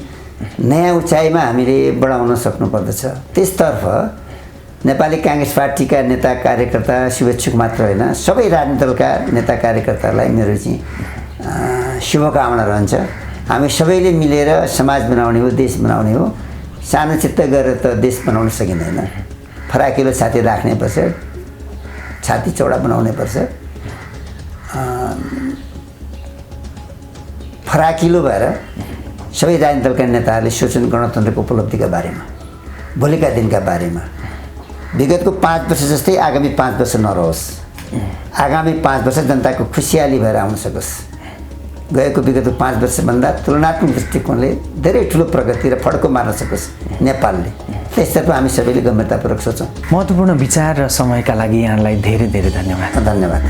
नयाँ उचाइमा हामीले बढाउन सक्नुपर्दछ। त्यसतर्फ नेपाली काङ्ग्रेस पार्टीका नेता कार्यकर्ता, शुभेच्छुक मात्र होइन, सबै राजनीतिक दलका नेता कार्यकर्तालाई मेरो चाहिँ शुभकामना रहन्छ। हामी सबैले मिलेर समाज बनाउने हो, देश बनाउने हो। सानो चित्त गरेर त देश बनाउन सकिँदैन। फराकिलो छाती राख्नुपर्छ, छाती चौडा बनाउनुपर्छ। फराकिलो भएर सबै राजनीतिक दलका नेताहरूले सोचुन् गणतन्त्रको उपलब्धिका बारेमा, भोलिका दिनका बारेमा। विगतको 5 वर्ष जस्तै आगामी 5 वर्ष नरहोस्। आगामी 5 वर्ष जनताको खुसियाली भएर आउन सकोस्। गएको विगतको 5 वर्षभन्दा तुलनात्मक दृष्टिकोणले धेरै ठुलो प्रगति र फड्को मार्न सकोस् नेपालले। त्यसतर्फ हामी सबैले गम्भीरतापूर्वक सोचौँ। महत्त्वपूर्ण विचार र समयका लागि यहाँलाई धेरै धेरै धन्यवाद। धन्यवाद।